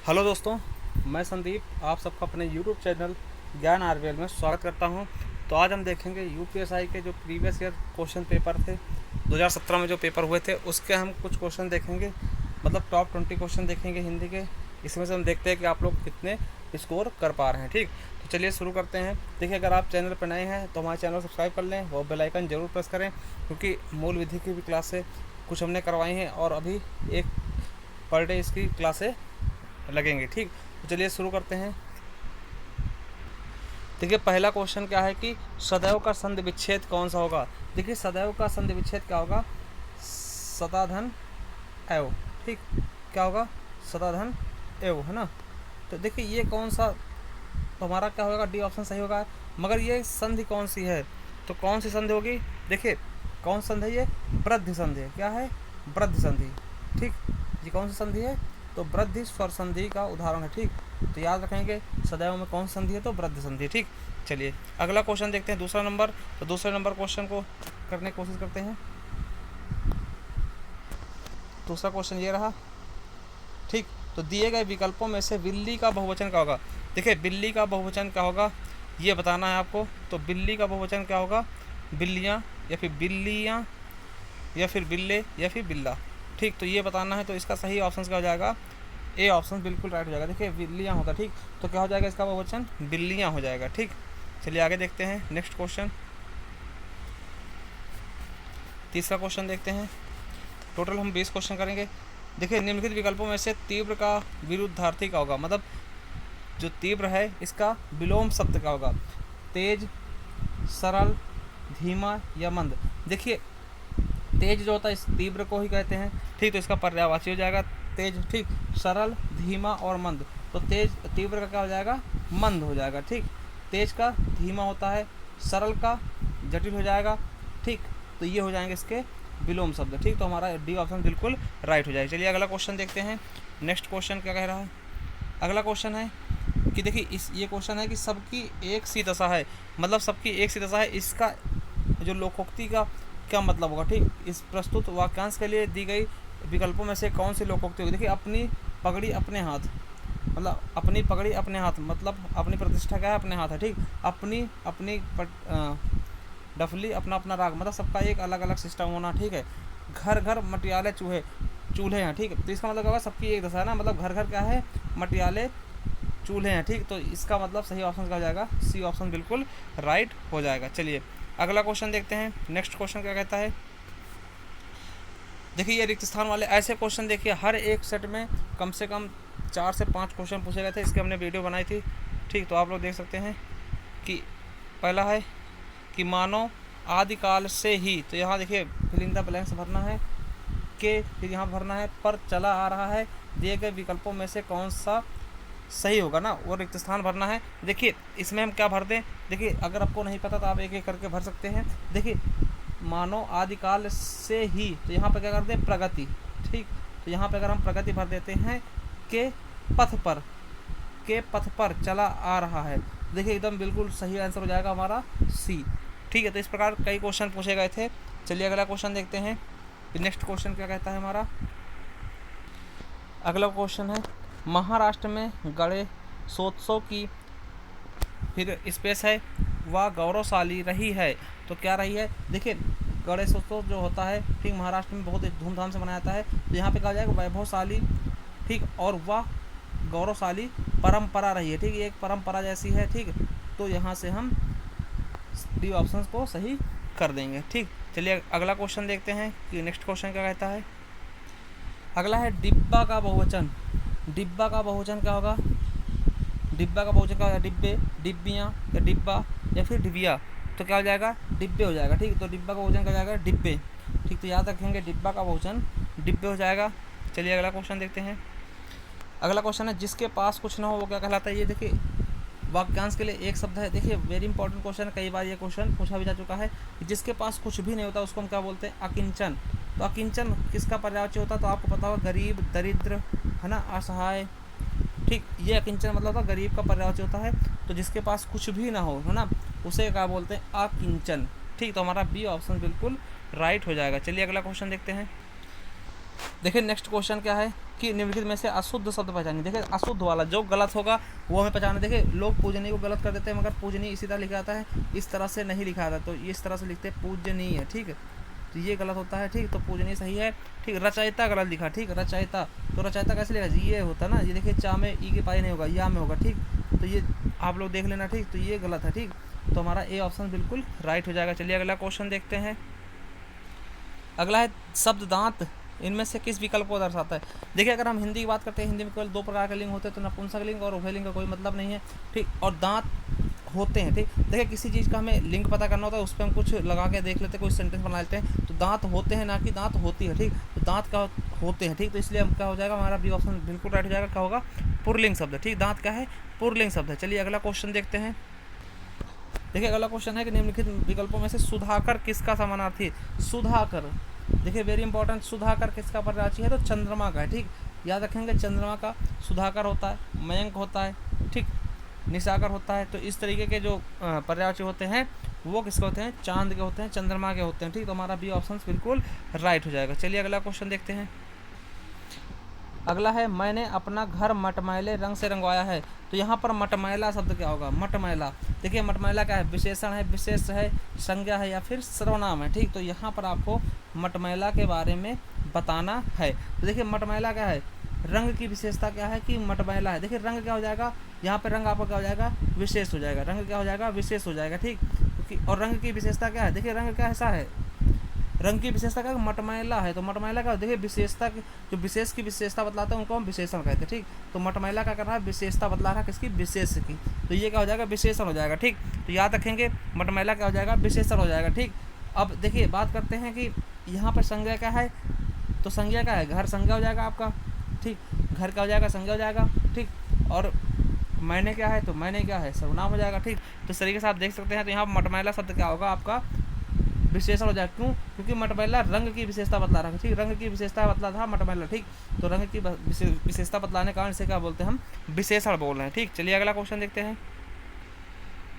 Hello दोस्तों, मैं संदीप आप सबका अपने यूट्यूब चैनल ज्ञान आरवीएल में स्वागत करता हूं। तो आज हम देखेंगे यूपीएसआई के जो प्रीवियस ईयर क्वेश्चन पेपर थे 2017 में जो पेपर हुए थे उसके हम कुछ क्वेश्चन देखेंगे, मतलब टॉप 20 क्वेश्चन देखेंगे हिंदी के। इसमें से हम देखते हैं कि आप लोग कितने स्कोर कर पा रहे हैं। ठीक, तो चलिए शुरू करते हैं। देखिए, अगर आप चैनल पर नए हैं तो हमारे चैनल को सब्सक्राइब कर लें और बेल आइकन जरूर प्रेस करें, क्योंकि मूल विधि की भी क्लासें कुछ हमने करवाई हैं और अभी एक पर डे इसकी क्लासें लगेंगे। ठीक, तो चलिए शुरू करते हैं। देखिए, पहला क्वेश्चन क्या है कि सदैव का संधि विच्छेद कौन सा होगा। देखिए, सदैव का संधि विच्छेद क्या होगा, सदाधन एव। ठीक, क्या होगा, सदाधन एव, है ना। तो देखिए ये कौन सा, तो हमारा क्या होगा, डी ऑप्शन सही होगा। मगर ये संधि कौन सी है, तो कौन सी संधि होगी। देखिए कौन संधि है, ये वृद्धि संधि है। क्या है, वृद्धि संधि। ठीक, ये कौन सी संधि है, तो वृद्धि स्वर संधि का उदाहरण है। ठीक, तो याद रखेंगे सदैव में कौन संधि है, तो वृद्धि संधि। ठीक, चलिए अगला क्वेश्चन देखते हैं, दूसरा नंबर। तो दूसरे नंबर क्वेश्चन को करने की कोशिश करते हैं। दूसरा क्वेश्चन ये रहा। ठीक, तो दिए गए विकल्पों में से बिल्ली का बहुवचन क्या होगा। देखिए, बिल्ली का बहुवचन क्या होगा ये बताना है आपको। तो बिल्ली का बहुवचन क्या होगा, बिल्लियाँ या फिर बिल्लियाँ या फिर बिल्ले या फिर बिल्ला। ठीक, तो ये बताना है। तो इसका सही ऑप्शन क्या हो जाएगा, ए ऑप्शन बिल्कुल राइट हो जाएगा। देखिए बिल्लियाँ होता, ठीक, तो क्या हो जाएगा इसका बहुवचन, बिल्लियाँ हो जाएगा। ठीक, चलिए आगे देखते हैं नेक्स्ट क्वेश्चन। तीसरा क्वेश्चन देखते हैं। टोटल हम 20 क्वेश्चन करेंगे। देखिए, निम्नलिखित विकल्पों में से तीव्र का विरुद्धार्थी क्या होगा, मतलब जो तीव्र है इसका विलोम शब्द क्या होगा, तेज, सरल, धीमा या मंद। देखिए तेज जो होता है इस तीव्र को ही कहते हैं। ठीक, तो इसका पर्यायवाची हो जाएगा तेज। ठीक, सरल, धीमा और मंद। तो तेज, तीव्र का क्या हो जाएगा, मंद हो जाएगा। ठीक, तेज का धीमा होता है, सरल का जटिल हो जाएगा। ठीक, तो ये हो जाएंगे इसके विलोम शब्द। ठीक, तो हमारा डी ऑप्शन बिल्कुल राइट हो जाएगा। चलिए अगला क्वेश्चन देखते हैं। नेक्स्ट क्वेश्चन क्या कह रहा है। अगला क्वेश्चन है कि देखिए ये क्वेश्चन है कि सबकी एक सी दशा है, मतलब सबकी एक सी दशा है, इसका जो लोकोक्ति का क्या मतलब होगा। ठीक, इस प्रस्तुत वाक्यांश के लिए दी गई विकल्पों में से कौन सी लोकोक्ति होगी। देखिए, अपनी पगड़ी अपने हाथ, मतलब अपनी पगड़ी अपने हाथ, मतलब अपनी प्रतिष्ठा क्या है, अपने हाथ है। ठीक, अपनी अपनी डफली अपना अपना राग, मतलब सबका एक अलग अलग सिस्टम होना। ठीक है, घर घर मटियाले चूहे चूल्हे हैं। ठीक, तो इसका मतलब होगा सबकी एक दशा है ना, मतलब घर घर क्या है, मटियाले चूल्हे हैं। ठीक, तो इसका मतलब सही ऑप्शन क्या हो जाएगा, सी ऑप्शन बिल्कुल राइट हो जाएगा। चलिए अगला क्वेश्चन देखते हैं। नेक्स्ट क्वेश्चन क्या कहता है। देखिए, ये रिक्त स्थान वाले ऐसे क्वेश्चन, देखिए हर एक सेट में कम से कम 4 से 5 क्वेश्चन पूछे गए थे। इसके हमने वीडियो बनाई थी। ठीक, तो आप लोग देख सकते हैं कि पहला है कि मानव आदिकाल से ही, तो यहाँ देखिए फिलिंग द ब्लैंक्स भरना है, के फिर यहाँ भरना है, पर चला आ रहा है, दिए गए विकल्पों में से कौन सा सही होगा ना, वो रिक्त स्थान भरना है। देखिए इसमें हम क्या भर दें, देखिए अगर आपको नहीं पता तो आप एक एक करके भर सकते हैं। देखिए मानव आदिकाल से ही, तो यहाँ पर क्या कर दें, प्रगति। ठीक, तो यहाँ पर अगर हम प्रगति भर देते हैं, के पथ पर, के पथ पर चला आ रहा है, देखिए एकदम बिल्कुल सही आंसर हो जाएगा हमारा सी। ठीक है, तो इस प्रकार कई क्वेश्चन पूछे गए थे। चलिए अगला क्वेश्चन देखते हैं। नेक्स्ट क्वेश्चन क्या कहता है हमारा। अगला क्वेश्चन है, महाराष्ट्र में गणेशोत्सव की फिर स्पेस है वह गौरवशाली रही है, तो क्या रही है। देखिए गणेशोत्सव जो होता है, ठीक, महाराष्ट्र में बहुत धूमधाम से मनाया जाता है। तो यहाँ पे कहा जाएगा वैभवशाली, ठीक, और वह गौरवशाली परंपरा रही है। ठीक, ये एक परंपरा जैसी है। ठीक, तो यहाँ से हम डी ऑप्शन को सही कर देंगे। ठीक, चलिए अगला क्वेश्चन देखते हैं कि नेक्स्ट क्वेश्चन क्या कहता है। अगला है डिब्बा का बहुवचन। डिब्बा का बहुवचन क्या होगा, डिब्बा का बहुवचन क्या होगा, डिब्बे, डिब्बियाँ या डिब्बा या फिर डिबिया, तो क्या हो जाएगा, डिब्बे हो जाएगा। ठीक, तो डिब्बा का बहुवचन क्या हो जाएगा, डिब्बे। ठीक, तो याद रखेंगे डिब्बा का बहुवचन डिब्बे हो जाएगा। चलिए अगला क्वेश्चन देखते हैं। अगला क्वेश्चन है, जिसके पास कुछ ना हो वो क्या कहलाता है। ये देखिए वाक्यांश के लिए एक शब्द है। देखिए वेरी इंपॉर्टेंट क्वेश्चन, कई बार ये क्वेश्चन पूछा भी जा चुका है। जिसके पास कुछ भी नहीं होता उसको हम क्या बोलते हैं, अकिंचन। तो अकिंचन किसका पर्यायवाची होता है, तो आपको पता होगा, गरीब, दरिद्र, है ना, असहाय। ठीक, ये अकिंचन मतलब होता गरीब का पर्यायवाची होता है। तो जिसके पास कुछ भी ना हो, है ना, उसे क्या बोलते हैं, अकिंचन। ठीक, तो हमारा बी ऑप्शन बिल्कुल राइट हो जाएगा। चलिए अगला क्वेश्चन देखते हैं। देखिए नेक्स्ट क्वेश्चन क्या है कि निम्नलिखित में से अशुद्ध शब्द पहचानिए। देखिए अशुद्ध वाला जो गलत होगा वो हमें पहचाना। देखिए लोग पूजनीय को गलत कर देते हैं, मगर पूजनीय इसी तरह लिखा जाता है, इस तरह से नहीं लिखा जाता। तो इस तरह से लिखते हैं पूजनीय, ठीक है, तो ये गलत होता है, ठीक। तो पूजनीय सही है, ठीक। रचयिता गलत लिखा, ठीक, रचयिता। तो रचयिता कैसे लिखा, ये होता ना, ये देखिए चा में ई के पाई नहीं होगा, या में होगा, ठीक। तो ये आप लोग देख लेना, ठीक। तो ये गलत है, ठीक। तो हमारा ए ऑप्शन बिल्कुल राइट हो जाएगा। चलिए अगला क्वेश्चन देखते हैं। अगला है शब्द दांत इनमें से किस विकल्प को दर्शाता है। देखिए अगर हम हिंदी की बात करते हैं, हिंदी में केवल 2 प्रकार के लिंग होते हैं, तो नपुंसक लिंग और उभयलिंग का कोई मतलब नहीं है, ठीक। और दांत होते हैं, ठीक। देखिए किसी चीज़ का हमें लिंग पता करना होता है, उस पर हम कुछ लगा के देख लेते हैं, कुछ सेंटेंस बना लेते हैं, तो दांत होते हैं ना कि दांत होती है, ठीक। तो दांत का होते हैं, ठीक। तो इसलिए हम क्या हो जाएगा, हमारा बी ऑप्शन बिल्कुल राइट हो जाएगा। क्या होगा, पुरलिंग शब्द, ठीक। दांत क्या है, पुरलिंग शब्द है। चलिए अगला क्वेश्चन देखते हैं। देखिए अगला क्वेश्चन है कि निम्नलिखित विकल्पों में से सुधाकर किसका समानार्थी। सुधाकर, देखिए वेरी इंपॉर्टेंट, सुधाकर किसका पर्यायवाची है, तो चंद्रमा का है, ठीक। याद रखेंगे चंद्रमा का सुधाकर होता है, मयंक होता है, ठीक, निशाकर होता है। तो इस तरीके के जो पर्यायवाची होते हैं वो किसके होते हैं, चांद के होते हैं, चंद्रमा के होते हैं, ठीक। तो हमारा बी ऑप्शन बिल्कुल राइट हो जाएगा। चलिए अगला क्वेश्चन देखते हैं। अगला है मैंने अपना घर मटमैले रंग से रंगवाया है। तो यहाँ पर मटमैला शब्द क्या होगा, मटमैला। देखिए मटमैला क्या है, विशेषण है, विशेष है, संज्ञा है या फिर सर्वनाम है, ठीक। तो यहाँ पर आपको मटमैला के बारे में बताना है। तो देखिए मटमैला क्या है, रंग की विशेषता क्या है कि मटमैला है। देखिए रंग क्या हो जाएगा, यहाँ पर रंग आपका क्या हो जाएगा, विशेष हो जाएगा। रंग क्या हो जाएगा, विशेष हो जाएगा, ठीक। क्योंकि और रंग की विशेषता क्या है, देखिए रंग क्या ऐसा है, रंग की विशेषता क्या, मटमैला है। तो मटमैला का देखिए विशेषता, जो विशेष की विशेषता बतलाते हैं उनको हम विशेषण कहते हैं, ठीक। तो मटमैला क्या कर रहा है, विशेषता बतला रहा है किसकी, विशेष की। तो ये क्या हो जाएगा, विशेषण हो जाएगा, ठीक। तो याद रखेंगे मटमैला क्या हो जाएगा, विशेषण हो जाएगा, ठीक। अब देखिए बात करते हैं कि यहाँ पर संज्ञा क्या है, तो संज्ञा क्या है, घर संज्ञा हो जाएगा आपका, ठीक। घर क्या हो जाएगा, संज्ञा हो जाएगा, ठीक। और मैंने क्या है, तो मैंने क्या है, सर्वनाम हो जाएगा, ठीक। तो इस तरीके से आप देख सकते हैं। तो यहाँ मटमैला शब्द क्या होगा, आपका विशेषण हो जाएगा। क्यों, क्योंकि मटमैला रंग की विशेषता बतला रहा है, ठीक। रंग की विशेषता बतला था मटमैला, ठीक। तो रंग की विशेषता बतलाने के कारण इसे क्या बोलते हैं, हम विशेषण बोल रहे हैं, ठीक। चलिए अगला क्वेश्चन देखते हैं।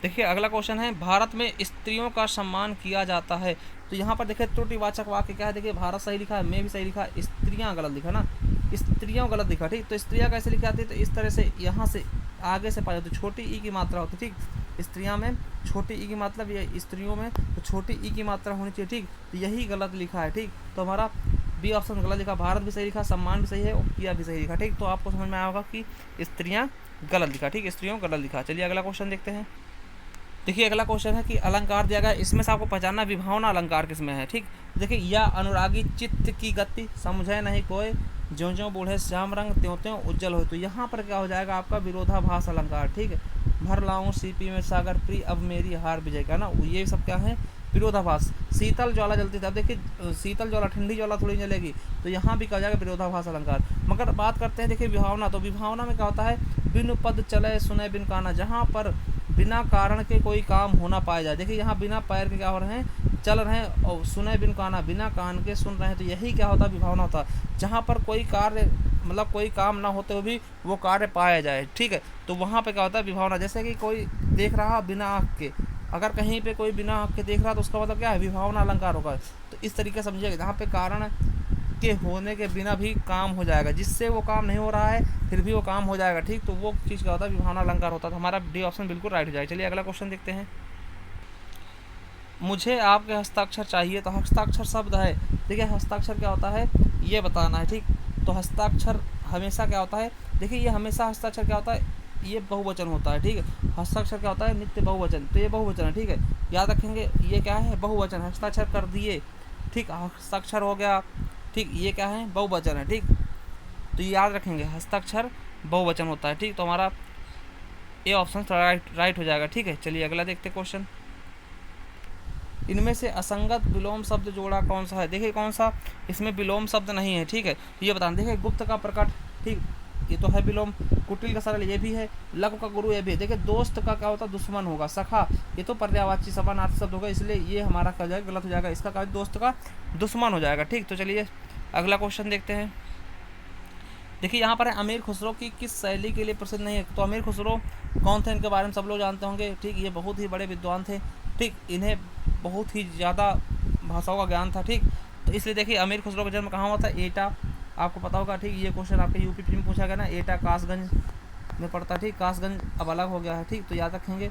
देखिए अगला क्वेश्चन है भारत में स्त्रियों का सम्मान किया जाता है। तो यहाँ पर देखिए त्रुटिवाचक वाक्य क्या है, देखिए भारत सही लिखा है, मैं भी सही लिखा, स्त्रियाँ गलत लिखा ना, स्त्रियों गलत लिखा, ठीक। तो स्त्रियाँ कैसे लिखी जाती है, तो इस तरह से यहाँ से आगे से पाई जाती है, छोटी ई की मात्रा होती है, ठीक। स्त्रियाँ में छोटी ई की मतलब, ये स्त्रियों में तो छोटी ई की मात्रा होनी चाहिए, ठीक। तो यही गलत लिखा है, ठीक। तो हमारा बी ऑप्शन गलत लिखा, भारत भी सही लिखा, सम्मान भी सही है और किया भी सही लिखा, ठीक। तो आपको समझ में आया होगा कि स्त्रियाँ गलत लिखा, ठीक, स्त्रियों गलत लिखा। चलिए अगला क्वेश्चन देखते हैं। देखिए अगला क्वेश्चन है कि अलंकार दिया गया, इसमें से आपको पहचानना विभावना अलंकार किसमें है, ठीक। देखिए या अनुरागी चित्त की गति समझे नहीं कोई, ज्यों ज्यों बूढ़े श्याम रंग त्यों त्यों उज्जवल हो। तो यहाँ पर क्या हो जाएगा आपका विरोधाभास अलंकार, ठीक है। भर लाऊं सीपी में सागर प्रिय अब मेरी हार विजय का ना, ये सब क्या है, विरोधाभास। शीतल ज्वाला जलती थी, अब देखिए शीतल ज्वाला ठंडी ज्वाला थोड़ी जलेगी, तो यहाँ भी कहा जाएगा विरोधाभास अलंकार। मगर बात करते हैं देखिए विभावना, तो विभावना में क्या होता है, बिन पद चले सुने बिन काना, जहाँ पर बिना कारण के कोई काम होना पाया जाए। देखिए यहाँ बिना पैर के क्या हो रहे हैं, चल रहे हैं, और सुने बिन काना, बिना कान के सुन रहे हैं। तो यही क्या होता है, विभावना होता है। जहाँ पर कोई कार्य मतलब कोई काम ना होते हुए भी वो कार्य पाया जाए, ठीक है। तो वहाँ पे क्या होता है, विभावना। जैसे कि कोई देख रहा बिना आँख के, अगर कहीं पे कोई बिना आँख के देख रहा तो उसका मतलब क्या है, विभावना अलंकार होगा। तो इस तरीके से समझिएगा, जहाँ पे कारण के होने के बिना भी काम हो जाएगा, जिससे वो काम नहीं हो रहा है फिर भी वो काम हो जाएगा, ठीक। तो वो चीज़ क्या होता है, विभावना अलंकार होता है। तो हमारा डी ऑप्शन बिल्कुल राइट हो जाएगा। चलिए अगला क्वेश्चन देखते हैं। मुझे आपके हस्ताक्षर चाहिए, तो हस्ताक्षर शब्द है, देखिए हस्ताक्षर क्या होता है ये बताना है, ठीक। तो हस्ताक्षर हमेशा क्या होता है, देखिए ये हमेशा हस्ताक्षर क्या होता है, ये बहुवचन होता है, ठीक है। हस्ताक्षर क्या होता है, नित्य बहुवचन, तो ये बहुवचन है, ठीक है। याद रखेंगे ये क्या है, बहुवचन, हस्ताक्षर कर दिए, ठीक। हस्ताक्षर हो गया, ठीक। ये क्या है, बहुवचन है, ठीक। तो ये याद रखेंगे हस्ताक्षर बहुवचन होता है, ठीक। तो हमारा ए ऑप्शन राइट हो जाएगा, ठीक है। चलिए अगला देखते क्वेश्चन। इनमें से असंगत विलोम शब्द जोड़ा कौन सा है, देखिए कौन सा, इसमें विलोम शब्द नहीं है, ठीक है। ये बताना, देखिए गुप्त का प्रकट, ठीक, ये तो है विलोम। कुटिल का सरल, ये भी है। लघु का गुरु, ये भी है। देखिए दोस्त का क्या होता है, दुश्मन होगा। सखा, ये तो पर्यायवाची समानार्थी शब्द होगा, इसलिए ये हमारा क्या जाएगा, गलत हो जाएगा। इसका क्या, दोस्त का दुश्मन हो जाएगा, ठीक। तो चलिए अगला क्वेश्चन देखते हैं। देखिए यहाँ पर है अमीर खुसरो की किस शैली के लिए प्रसिद्ध नहीं है। तो अमीर खुसरो कौन थे, इनके बारे में सब लोग जानते होंगे, ठीक। ये बहुत ही बड़े विद्वान थे, ठीक। इन्हें बहुत ही ज़्यादा भाषाओं का ज्ञान था, ठीक। तो इसलिए देखिए अमीर खुसरो का जन्म कहाँ हुआ था, एटा, आपको पता होगा, ठीक। ये क्वेश्चन आपके यूपी में पूछा गया ना, एटा कासगंज में पड़ता है, ठीक। कासगंज अब अलग हो गया है, ठीक, तो याद रखेंगे,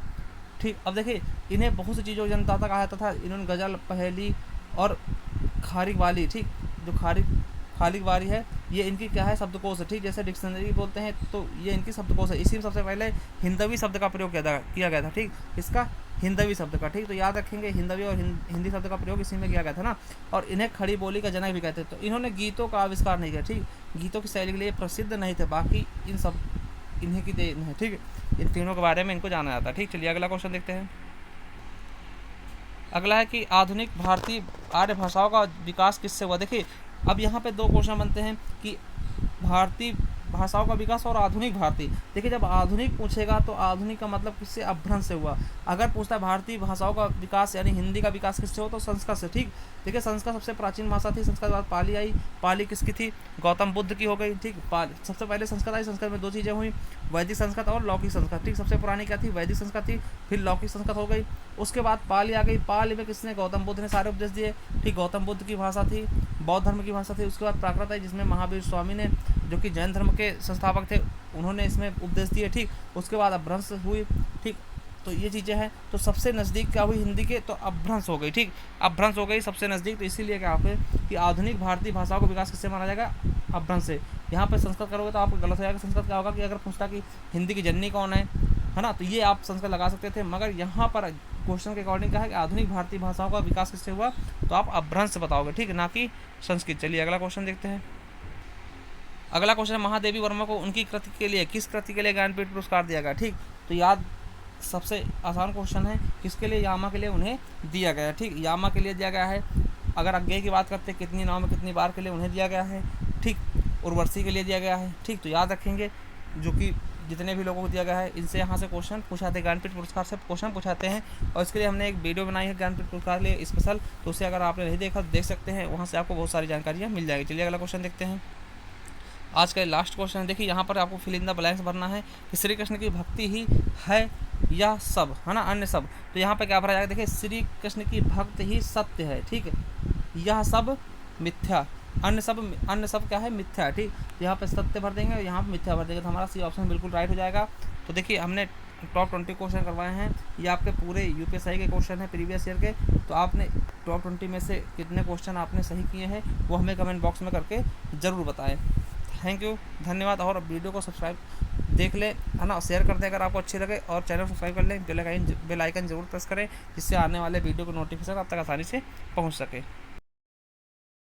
ठीक। अब देखिए, इन्हें बहुत सी चीज़ों की जनता तक आया था। इन्होंने गज़ल, पहेली और खारिक वाली, ठीक, जो खालिक वारी है, ये इनकी क्या है, शब्दकोश है, ठीक। जैसे डिक्शनरी बोलते हैं तो ये इनकी शब्दकोश है। इसी में सबसे पहले हिंदवी शब्द का प्रयोग किया गया था, ठीक। इसका हिंदवी शब्द का, ठीक। तो याद रखेंगे, हिंदवी और हिंदी शब्द का प्रयोग इसी में किया गया था ना। और इन्हें खड़ी बोली का जनक भी कहते हैं। तो इन्होंने गीतों का आविष्कार नहीं किया, ठीक। गीतों की शैली के लिए प्रसिद्ध नहीं थे, बाकी इन सब इन्हीं की देन है, ठीक। इन तीनों के बारे में इनको जाना जाता है, ठीक। चलिए अगला क्वेश्चन देखते हैं। अगला है कि आधुनिक भारतीय आर्य भाषाओं का विकास किससे हुआ। देखिए, अब यहाँ पे दो क्वेश्चन बनते हैं कि भारतीय भाषाओं का विकास और आधुनिक भारतीय। देखिए, जब आधुनिक पूछेगा तो आधुनिक का मतलब किससे, अपभ्रंश से हुआ। अगर पूछता है भारतीय भाषाओं का विकास यानी हिंदी का विकास किससे हो, तो संस्कृत से, ठीक। देखिए, संस्कृत सबसे प्राचीन भाषा थी। संस्कृत के बाद पाली आई। पाली किसकी थी, गौतम बुद्ध की हो गई, ठीक। सबसे पहले संस्कृत आई। संस्कृत में दो चीज़ें हुई, वैदिक संस्कृत और लौकिक संस्कृत, ठीक। सबसे पुरानी क्या थी, वैदिक संस्कृत थी, फिर लौकिक संस्कृत हो गई। उसके बाद पाली आ गई। पाली में किसने, गौतम बुद्ध ने सारे उपदेश दिए, ठीक। गौतम बुद्ध की भाषा थी, बौद्ध धर्म की भाषा थी। उसके बाद प्राकृत आई, जिसमें महावीर स्वामी ने, जो कि जैन धर्म के संस्थापक थे, उन्होंने इसमें उपदेश दिए, ठीक। उसके बाद अपभ्रंश हुई, ठीक। तो ये चीज़ें हैं। तो सबसे नज़दीक क्या हुई हिंदी के, तो अपभ्रंश हो गई, ठीक। अपभ्रंश हो गई सबसे नज़दीक। तो इसीलिए क्या आप कि आधुनिक भारतीय भाषाओं का विकास किससे माना जाएगा, अपभ्रंश से। यहाँ पे संस्कृत करोगे तो आपको गलत हो जाएगा। संस्कृत क्या होगा कि अगर पूछता कि हिंदी की जननी कौन है ना, तो ये आप संस्कृत लगा सकते थे। मगर यहाँ पर क्वेश्चन के अकॉर्डिंग क्या है कि आधुनिक भारतीय भाषाओं का विकास किससे हुआ, तो आप अपभ्रंश से बताओगे, ठीक, ना कि संस्कृत। चलिए अगला क्वेश्चन देखते हैं। अगला क्वेश्चन है, महादेवी वर्मा को उनकी कृति के लिए, किस कृति के लिए ज्ञानपीठ पुरस्कार दिया गया, ठीक। तो याद, सबसे आसान क्वेश्चन है, किसके लिए, यामा के लिए उन्हें दिया गया है, ठीक। यामा के लिए दिया गया है। अगर अज्ञेय की बात करते हैं, कितनी नाव में कितनी बार के लिए उन्हें दिया गया है, ठीक। उर्वशी के लिए दिया गया है, ठीक। तो याद रखेंगे, जो कि जितने भी लोगों को दिया गया है, इनसे यहाँ से क्वेश्चन पूछाते हैं, ज्ञानपीठ पुरस्कार से क्वेश्चन पूछाते हैं। और इसके लिए हमने एक वीडियो बनाई है ज्ञानपीठ पुरस्कार के लिए स्पेशल, तो उसे अगर आपने नहीं देखा तो देख सकते हैं, वहाँ से आपको बहुत सारी जानकारियाँ मिल जाएगी। चलिए अगला क्वेश्चन देखते हैं। आज का लास्ट क्वेश्चन है। देखिए, यहाँ पर आपको फिल इन द ब्लैंक्स भरना है कि श्री कृष्ण की भक्ति ही है या सब, है ना, अन्य सब। तो यहाँ पे क्या भरा जाएगा, देखिए, श्री कृष्ण की भक्ति ही सत्य है, ठीक। यह सब मिथ्या, अन्य सब क्या है, मिथ्या, ठीक। तो यहाँ पे सत्य भर देंगे और यहाँ पे मिथ्या भर देंगे, तो हमारा सी ऑप्शन बिल्कुल राइट हो जाएगा। तो देखिए, हमने टॉप 20 क्वेश्चन करवाए हैं। ये आपके पूरे यूपीएससी के क्वेश्चन हैं प्रीवियस ईयर के। तो आपने टॉप 20 में से कितने क्वेश्चन आपने सही किए हैं, वो हमें कमेंट बॉक्स में करके ज़रूर बताएं। थैंक यू, धन्यवाद। और वीडियो को सब्सक्राइब देख लें, है ना, शेयर कर दें अगर आपको अच्छी लगे, और चैनल सब्सक्राइब कर लें, बेल आइकन जरूर प्रेस करें, जिससे आने वाले वीडियो को नोटिफिकेशन आप तक आसानी से पहुंच सके।